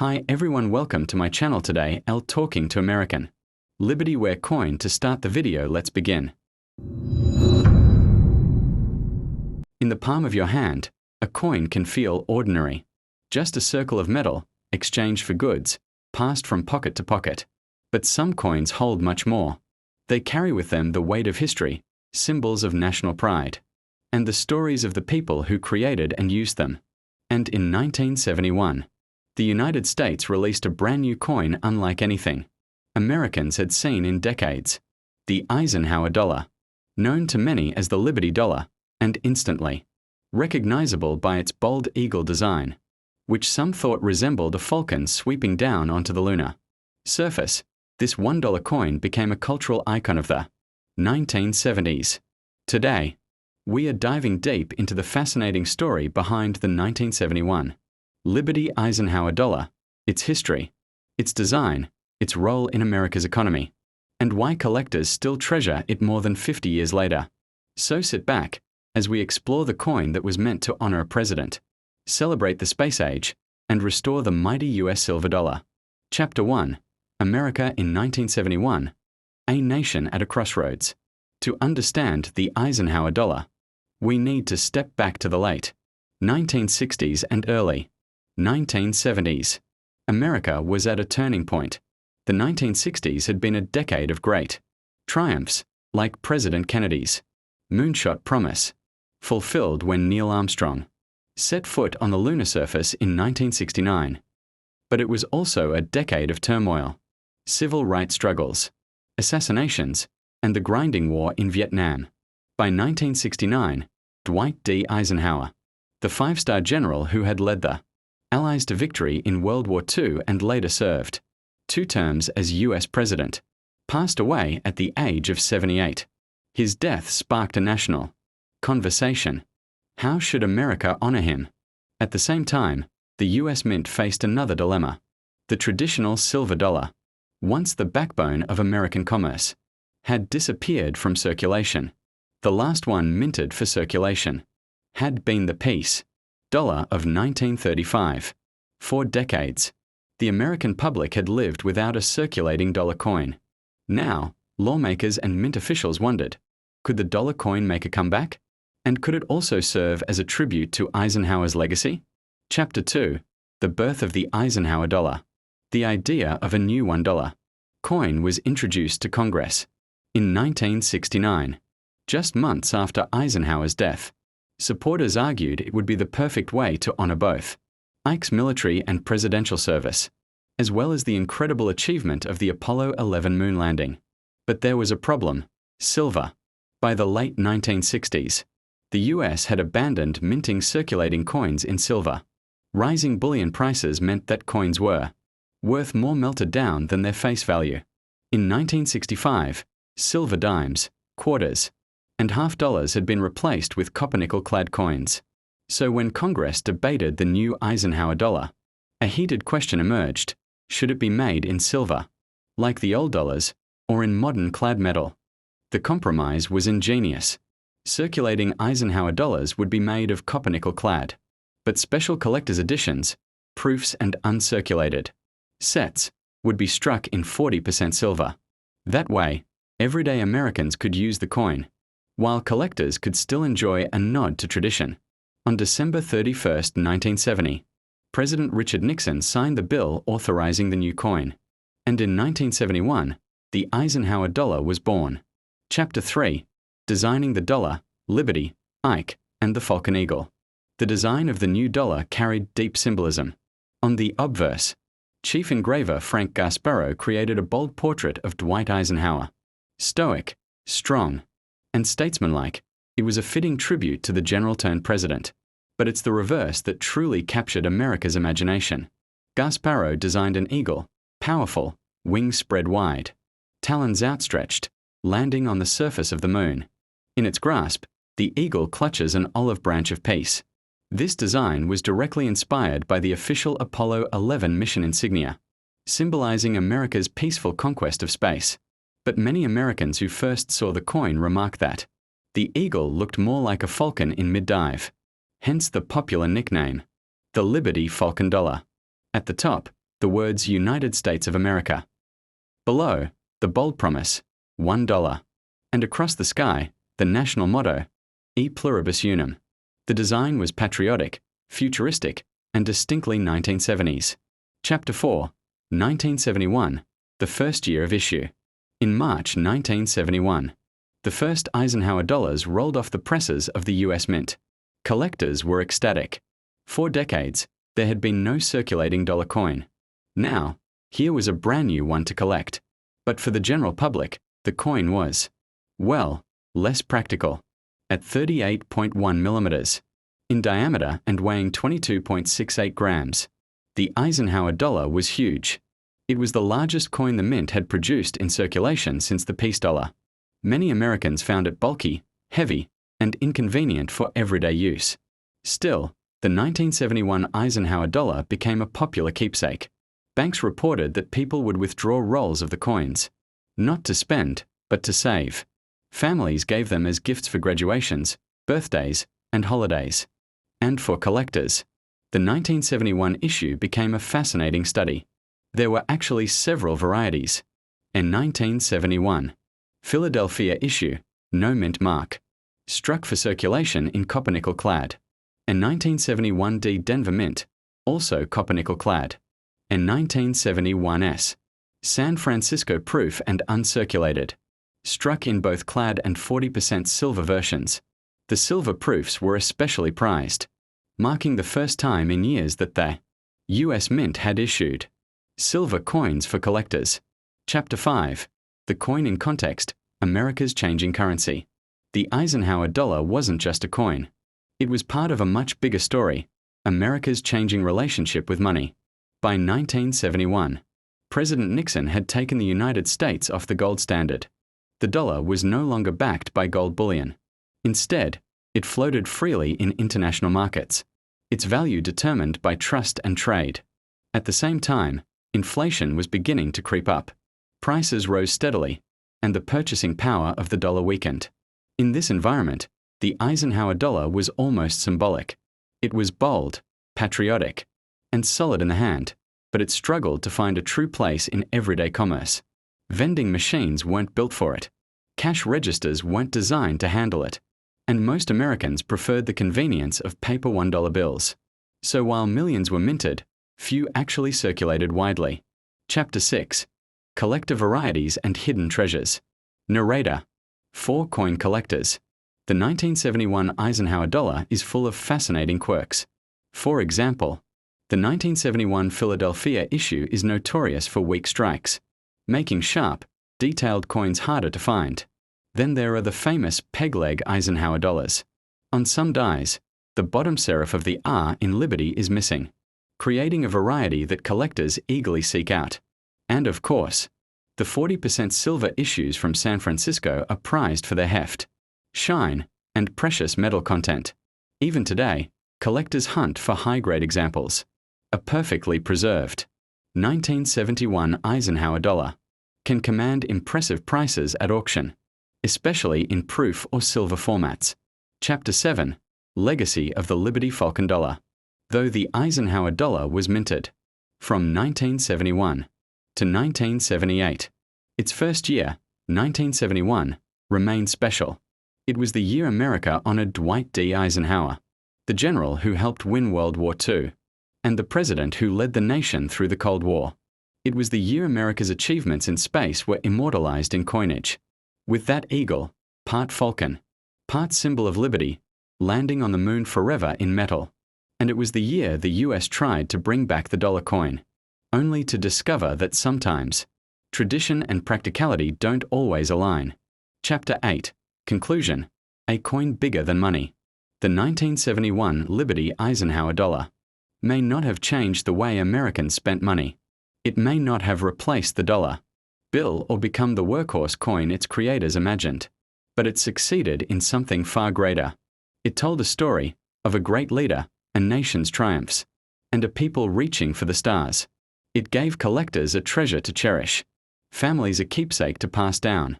Hi everyone, welcome to my channel today, L Talking to American. Liberty Ware coin. To start the video, let's begin. In the palm of your hand, a coin can feel ordinary. Just a circle of metal, exchanged for goods, passed from pocket to pocket. But some coins hold much more. They carry with them the weight of history, symbols of national pride, and the stories of the people who created and used them. And in 1971, the United States released a brand new coin unlike anything Americans had seen in decades, the Eisenhower dollar, known to many as the Liberty dollar, and instantly recognizable by its bold eagle design, which some thought resembled a falcon sweeping down onto the lunar surface. This $1 coin became a cultural icon of the 1970s. Today, we are diving deep into the fascinating story behind the 1971 Liberty Eisenhower dollar, its history, its design, its role in America's economy, and why collectors still treasure it more than 50 years later. So sit back as we explore the coin that was meant to honor a president, celebrate the space age, and restore the mighty US silver dollar. Chapter 1: America in 1971, a nation at a crossroads. To understand the Eisenhower dollar, we need to step back to the late 1960s and early 1970s. America was at a turning point. The 1960s had been a decade of great triumphs, like President Kennedy's moonshot promise, fulfilled when Neil Armstrong set foot on the lunar surface in 1969. But it was also a decade of turmoil, civil rights struggles, assassinations, and the grinding war in Vietnam. By 1969, Dwight D. Eisenhower, the five-star general who had led the Allies to victory in World War II and later served 2 terms as U.S. President, passed away at the age of 78. His death sparked a national conversation. How should America honor him? At the same time, the U.S. Mint faced another dilemma. The traditional silver dollar, once the backbone of American commerce, had disappeared from circulation. The last one minted for circulation had been the peace dollar of 1935. For decades, the American public had lived without a circulating dollar coin. Now, lawmakers and mint officials wondered, could the dollar coin make a comeback? And could it also serve as a tribute to Eisenhower's legacy? Chapter 2: The birth of the Eisenhower dollar. The idea of a new $1 coin was introduced to Congress in 1969, just months after Eisenhower's death. Supporters argued it would be the perfect way to honor both Ike's military and presidential service, as well as the incredible achievement of the Apollo 11 moon landing. But there was a problem: silver. By the late 1960s, the US had abandoned minting circulating coins in silver. Rising bullion prices meant that coins were worth more melted down than their face value. In 1965, silver dimes, quarters, and half dollars had been replaced with copper-nickel-clad coins. So when Congress debated the new Eisenhower dollar, a heated question emerged: should it be made in silver, like the old dollars, or in modern clad metal? The compromise was ingenious. Circulating Eisenhower dollars would be made of copper-nickel-clad, but special collector's editions, proofs and uncirculated sets, would be struck in 40% silver. That way, everyday Americans could use the coin, while collectors could still enjoy a nod to tradition. On December 31, 1970, President Richard Nixon signed the bill authorizing the new coin, and in 1971, the Eisenhower dollar was born. Chapter 3: Designing the dollar, Liberty, Ike, and the Falcon Eagle. The design of the new dollar carried deep symbolism. On the obverse, chief engraver Frank Gasparro created a bold portrait of Dwight Eisenhower. Stoic, strong, and statesmanlike, it was a fitting tribute to the general-turned-president. But it's the reverse that truly captured America's imagination. Gasparro designed an eagle, powerful, wings spread wide, talons outstretched, landing on the surface of the moon. In its grasp, the eagle clutches an olive branch of peace. This design was directly inspired by the official Apollo 11 mission insignia, symbolizing America's peaceful conquest of space. But many Americans who first saw the coin remarked that the eagle looked more like a falcon in mid-dive, hence the popular nickname, the Liberty Falcon Dollar. At the top, the words United States of America. Below, the bold promise, $1. And across the sky, the national motto, E pluribus unum. The design was patriotic, futuristic, and distinctly 1970s. Chapter 4, 1971, the first year of issue. In March 1971, the first Eisenhower dollars rolled off the presses of the US Mint. Collectors were ecstatic. For decades, there had been no circulating dollar coin. Now, here was a brand new one to collect. But for the general public, the coin was, well, less practical. At 38.1 millimeters in diameter and weighing 22.68 grams, the Eisenhower dollar was huge. It was the largest coin the Mint had produced in circulation since the peace dollar. Many Americans found it bulky, heavy, and inconvenient for everyday use. Still, the 1971 Eisenhower dollar became a popular keepsake. Banks reported that people would withdraw rolls of the coins, not to spend, but to save. Families gave them as gifts for graduations, birthdays, and holidays. And for collectors, the 1971 issue became a fascinating study. There were actually several varieties. In 1971, Philadelphia issue, no mint mark, struck for circulation in copper-nickel clad. And 1971 D Denver Mint, also copper-nickel clad. And 1971 S, San Francisco proof and uncirculated, struck in both clad and 40% silver versions. The silver proofs were especially prized, marking the first time in years that the US Mint had issued silver coins for collectors. Chapter 5, the coin in context, America's changing currency. The Eisenhower dollar wasn't just a coin. It was part of a much bigger story, America's changing relationship with money. By 1971, President Nixon had taken the United States off the gold standard. The dollar was no longer backed by gold bullion. Instead, it floated freely in international markets, its value determined by trust and trade. At the same time, inflation was beginning to creep up. Prices rose steadily, and the purchasing power of the dollar weakened. In this environment, the Eisenhower dollar was almost symbolic. It was bold, patriotic, and solid in the hand, but it struggled to find a true place in everyday commerce. Vending machines weren't built for it. Cash registers weren't designed to handle it. And most Americans preferred the convenience of paper $1 bills. So while millions were minted, few actually circulated widely. Chapter 6, Collector Varieties and Hidden Treasures. Narrator, 4 coin collectors. The 1971 Eisenhower dollar is full of fascinating quirks. For example, the 1971 Philadelphia issue is notorious for weak strikes, making sharp, detailed coins harder to find. Then there are the famous peg-leg Eisenhower dollars. On some dies, the bottom serif of the R in Liberty is missing, creating a variety that collectors eagerly seek out. And of course, the 40% silver issues from San Francisco are prized for their heft, shine, and precious metal content. Even today, collectors hunt for high-grade examples. A perfectly preserved 1971 Eisenhower dollar can command impressive prices at auction, especially in proof or silver formats. Chapter 7, Legacy of the Liberty Falcon Dollar. Though the Eisenhower dollar was minted from 1971 to 1978, its first year, 1971, remained special. It was the year America honored Dwight D. Eisenhower, the general who helped win World War II, and the president who led the nation through the Cold War. It was the year America's achievements in space were immortalized in coinage, with that eagle, part falcon, part symbol of liberty, landing on the moon forever in metal. And it was the year the US tried to bring back the dollar coin, only to discover that sometimes tradition and practicality don't always align. Chapter 8, Conclusion, A coin bigger than money. The 1971 Liberty Eisenhower dollar may not have changed the way Americans spent money. It may not have replaced the dollar bill or become the workhorse coin its creators imagined, but it succeeded in something far greater. It told a story of a great leader, a nation's triumphs, and a people reaching for the stars. It gave collectors a treasure to cherish, families a keepsake to pass down,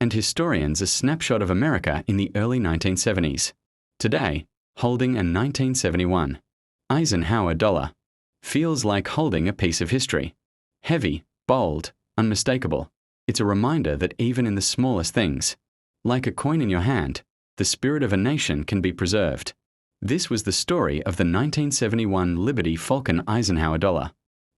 and historians a snapshot of America in the early 1970s. Today, holding a 1971 Eisenhower dollar, Feels like holding a piece of history. Heavy, bold, unmistakable. It's a reminder that even in the smallest things, like a coin in your hand, the spirit of a nation can be preserved. This was the story of the 1971 Liberty Eisenhower dollar,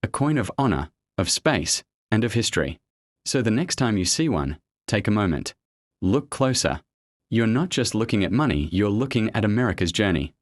a coin of honor, of space, and of history. So the next time you see one, take a moment. Look closer. You're not just looking at money, you're looking at America's journey.